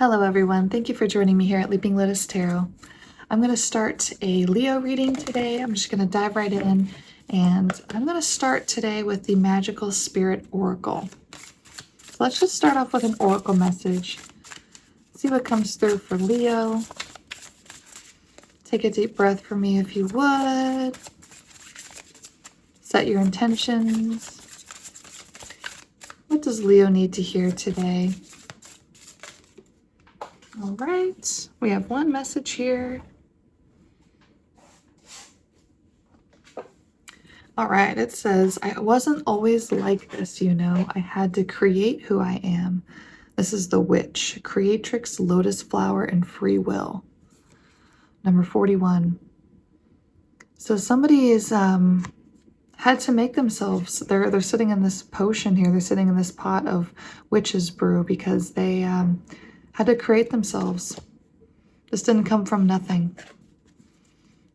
Hello everyone, thank you for joining me here at Leaping Lotus Tarot. I'm going to start a Leo reading today. I'm just going to dive right in, and I'm going to start today with the Magical Spirit Oracle. So let's just start off with an Oracle message. See what comes through for Leo. Take a deep breath for me if you would. Set your intentions. What does Leo need to hear today? All right, we have one message here. All right, it says, I wasn't always like this, you know. I had to create who I am. This is the Witch, Creatrix, Lotus Flower, and Free Will. Number 41. So somebody is had to make themselves, they're sitting in this potion here, they're sitting in this pot of witch's brew because they had to create themselves. This didn't come from nothing.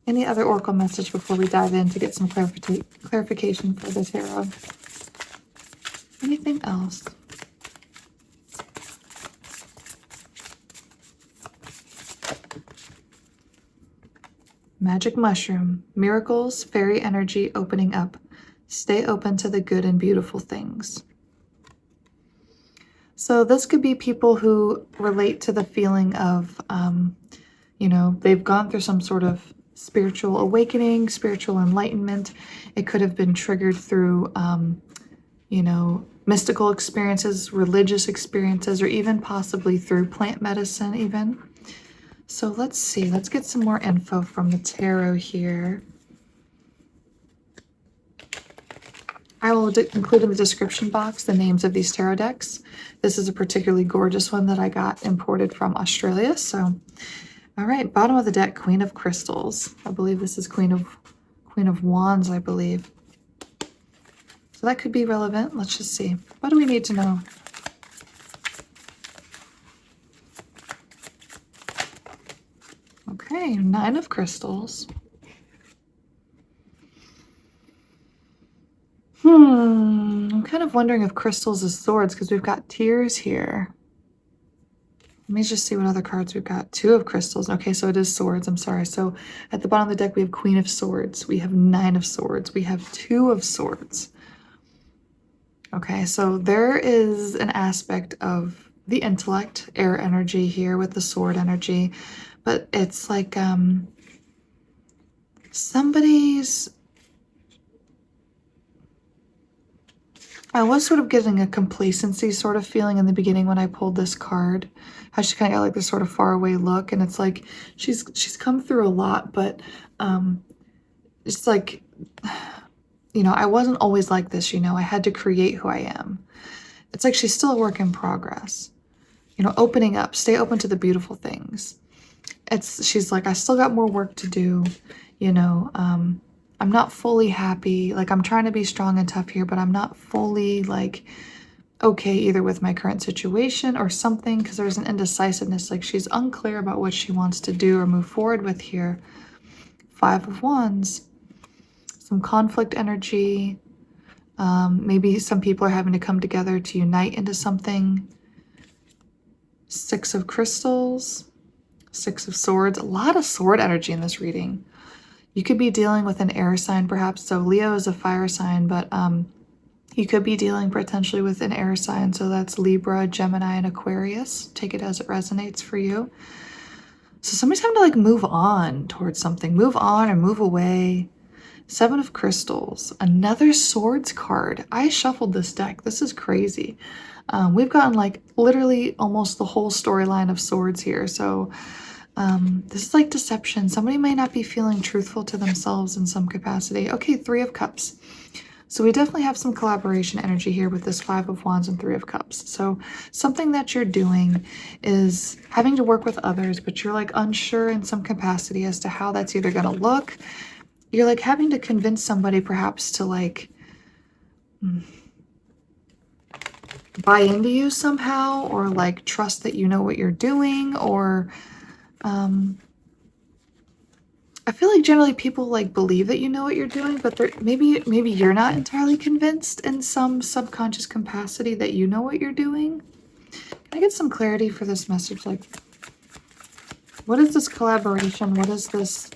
Any other Oracle message before we dive in to get some clarification for the tarot? Anything else? Magic mushroom, miracles, fairy energy opening up. Stay open to the good and beautiful things. So this could be people who relate to the feeling of, you know, they've gone through some sort of spiritual awakening, spiritual enlightenment. It could have been triggered through, you know, mystical experiences, religious experiences, or even possibly through plant medicine even. So let's see, let's get some more info from the tarot here. I will include in the description box the names of these tarot decks. This is a particularly gorgeous one that I got imported from Australia. So, all right, bottom of the deck, Queen of Crystals. I believe this is Queen of Wands, I believe. So that could be relevant. Let's just see. What do we need to know? Okay, Nine of Crystals. I'm kind of wondering if crystals is swords because we've got tears here. Let me just see what other cards we've got. Two of crystals. Okay, so it is swords. I'm sorry. So at the bottom of the deck, we have Queen of Swords. We have Nine of Swords. We have Two of Swords. Okay, so there is an aspect of the intellect, air energy here with the sword energy. But it's like somebody's... I was sort of getting a complacency sort of feeling in the beginning when I pulled this card. How she kind of got like this sort of faraway look, and it's like she's come through a lot, but it's like, you know, I wasn't always like this, you know. I had to create who I am. It's like she's still a work in progress. You know, opening up, stay open to the beautiful things. She's like, I still got more work to do, you know. I'm not fully happy. Like, I'm trying to be strong and tough here, but I'm not fully, like, okay either with my current situation or something, because there's an indecisiveness. Like, she's unclear about what she wants to do or move forward with here. Five of Wands. Some conflict energy. Maybe some people are having to come together to unite into something. Six of Crystals. Six of Swords. A lot of sword energy in this reading. You could be dealing with an air sign perhaps. So Leo is a fire sign, but you could be dealing potentially with an air sign. So that's Libra, Gemini, and Aquarius. Take it as it resonates for you. So somebody's having to like move on towards something. Move on or move away. Seven of Crystals. Another Swords card. I shuffled this deck. This is crazy. We've gotten like literally almost the whole storyline of Swords here. So this is like deception. Somebody may not be feeling truthful to themselves in some capacity. Okay, Three of Cups. So we definitely have some collaboration energy here with this Five of Wands and Three of Cups. So something that you're doing is having to work with others, but you're like unsure in some capacity as to how that's either going to look. You're like having to convince somebody perhaps to like buy into you somehow, or like trust that you know what you're doing, or I feel like generally people like believe that you know what you're doing, but maybe you're not entirely convinced in some subconscious capacity that you know what you're doing. Can I get some clarity for this message? Like, what is this collaboration? What is this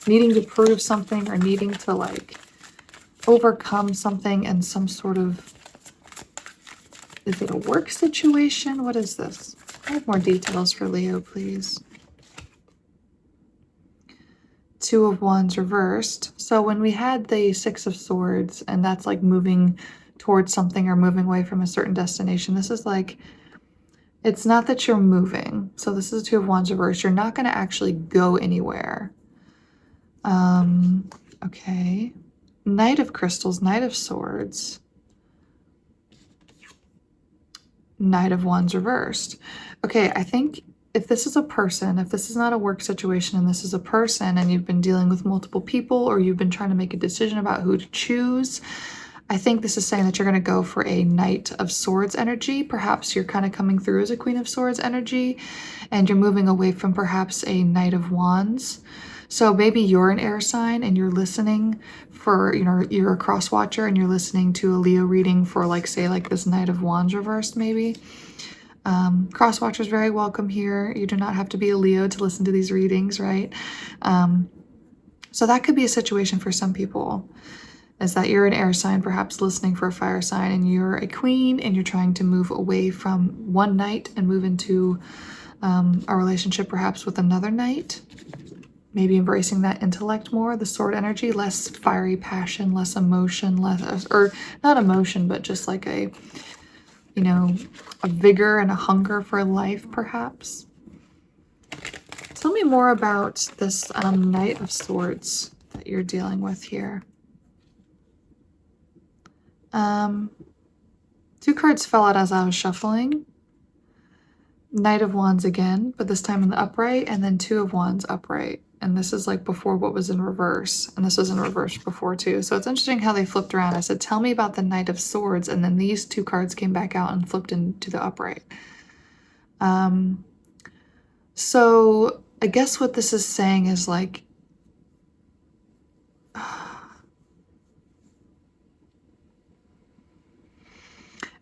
needing to prove something or needing to like overcome something in some sort of, is it a work situation? What is this? I have more details for Leo, please. Two of Wands reversed. So when we had the Six of Swords, and that's like moving towards something or moving away from a certain destination, this is like, it's not that you're moving. So this is Two of Wands reversed. You're not going to actually go anywhere. Okay. Knight of Crystals, Knight of Swords. Knight of Wands reversed. Okay, I think if this is a person, if this is not a work situation and this is a person and you've been dealing with multiple people or you've been trying to make a decision about who to choose, I think this is saying that you're going to go for a Knight of Swords energy. Perhaps you're kind of coming through as a Queen of Swords energy and you're moving away from perhaps a Knight of Wands. So maybe you're an air sign and you're listening for, you know, you're a cross watcher and you're listening to a Leo reading for like, say, like this Knight of Wands reversed maybe. Cross watchers very welcome here. You do not have to be a Leo to listen to these readings, right? So that could be a situation for some people, is that you're an air sign, perhaps listening for a fire sign, and you're a queen and you're trying to move away from one knight and move into a relationship perhaps with another knight. Maybe embracing that intellect more, the sword energy, less fiery passion, less emotion, less, or not emotion, but just like a, you know, a vigor and a hunger for life, perhaps. Tell me more about this Knight of Swords that you're dealing with here. Two cards fell out as I was shuffling. Knight of Wands again, but this time in the upright, and then Two of Wands upright. And this is like before what was in reverse. And this was in reverse before too. So it's interesting how they flipped around. I said, tell me about the Knight of Swords. And then these two cards came back out and flipped into the upright. So I guess what this is saying is like,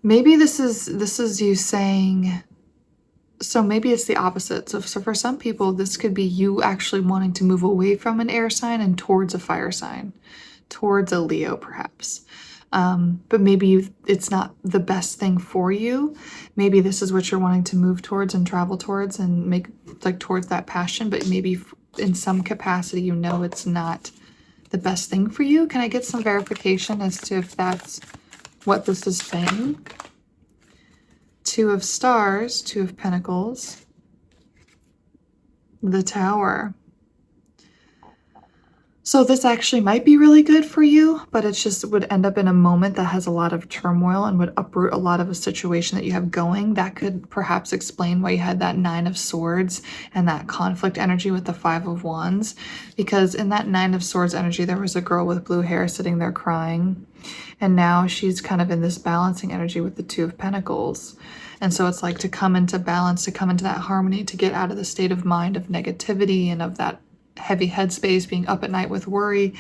maybe this is you saying, so maybe it's the opposite. So for some people, this could be you actually wanting to move away from an air sign and towards a fire sign, towards a Leo perhaps. But maybe it's not the best thing for you. Maybe this is what you're wanting to move towards and travel towards and make like towards that passion, but maybe in some capacity, you know, it's not the best thing for you. Can I get some verification as to if that's what this is saying? Two of Stars, Two of Pentacles, the Tower. So this actually might be really good for you, but it's just would end up in a moment that has a lot of turmoil and would uproot a lot of a situation that you have going. That could perhaps explain why you had that Nine of Swords and that conflict energy with the Five of Wands. Because in that Nine of Swords energy, there was a girl with blue hair sitting there crying. And now she's kind of in this balancing energy with the Two of Pentacles. And so it's like to come into balance, to come into that harmony, to get out of the state of mind of negativity and of that heavy headspace, being up at night with worry.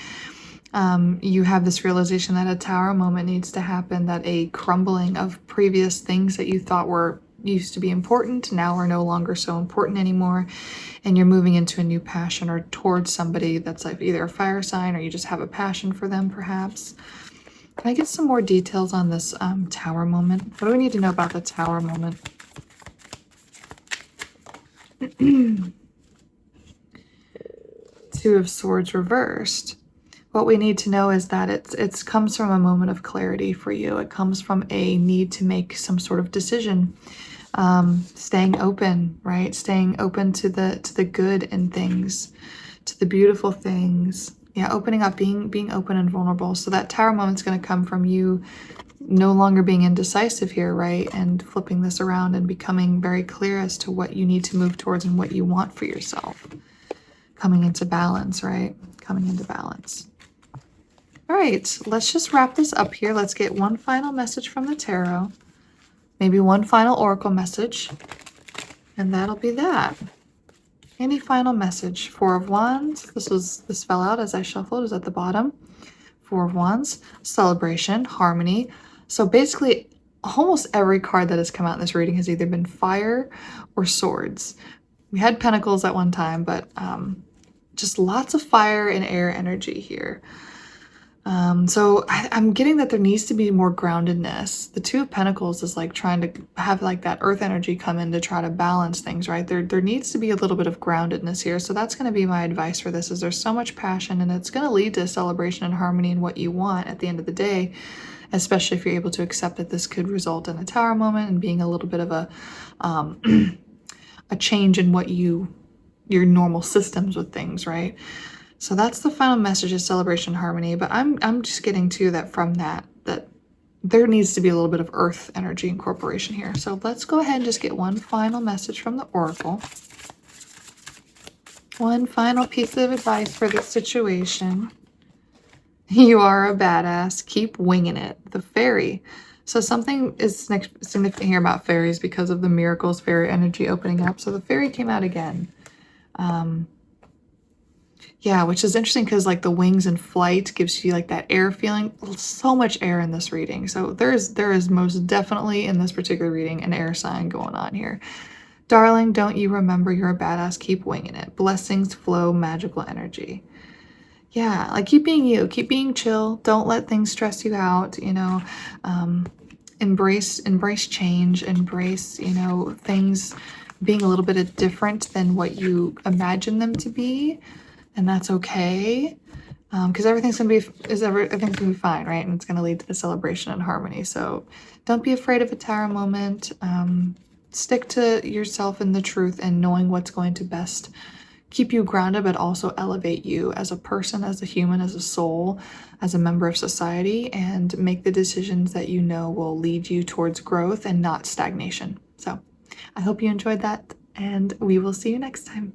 You have this realization that a tower moment needs to happen, that a crumbling of previous things that you thought were used to be important now are no longer so important anymore, and you're moving into a new passion or towards somebody that's like either a fire sign or you just have a passion for them perhaps. Can I get some more details on this tower moment? What do we need to know about the tower moment? Two of Swords reversed. What we need to know is that it comes from a moment of clarity for you. It comes from a need to make some sort of decision. Staying open, right? Staying open to the good in things, to the beautiful things. Yeah, opening up, being open and vulnerable. So that tower moment's going to come from you no longer being indecisive here, right? And flipping this around and becoming very clear as to what you need to move towards and what you want for yourself. Coming into balance, right? Coming into balance. All right, let's just wrap this up here. Let's get one final message from the tarot. Maybe one final oracle message. And that'll be that. Any final message? Four of Wands. This fell out as I shuffled. It was at the bottom. Four of Wands. Celebration. Harmony. So basically, almost every card that has come out in this reading has either been fire or swords. We had pentacles at one time, but just lots of fire and air energy here. So I'm getting that there needs to be more groundedness. The Two of Pentacles is like trying to have like that earth energy come in to try to balance things, right? There needs to be a little bit of groundedness here. So that's going to be my advice for this, is there's so much passion and it's going to lead to celebration and harmony in what you want at the end of the day, especially if you're able to accept that this could result in a Tower moment and being a little bit of a a change in what your normal systems with things, right? So that's the final message, of celebration and harmony. But I'm just getting to that from that there needs to be a little bit of earth energy incorporation here. So let's go ahead and just get one final message from the Oracle. One final piece of advice for this situation. You are a badass. Keep winging it. The Fairy. So something is significant here about fairies because of the miracles, fairy energy opening up. So the Fairy came out again. Yeah, which is interesting because like the wings and flight gives you like that air feeling. So much air in this reading. So there is most definitely in this particular reading an air sign going on here. Darling, don't you remember you're a badass? Keep winging it. Blessings flow, magical energy. Yeah, like keep being you. Keep being chill. Don't let things stress you out. You know, embrace change. Embrace, you know, things being a little bit different than what you imagine them to be. And that's okay, because everything's gonna be fine, right? And it's gonna lead to the celebration and harmony. So don't be afraid of a Tower moment. Stick to yourself and the truth and knowing what's going to best keep you grounded, but also elevate you as a person, as a human, as a soul, as a member of society, and make the decisions that you know will lead you towards growth and not stagnation. So I hope you enjoyed that, and we will see you next time.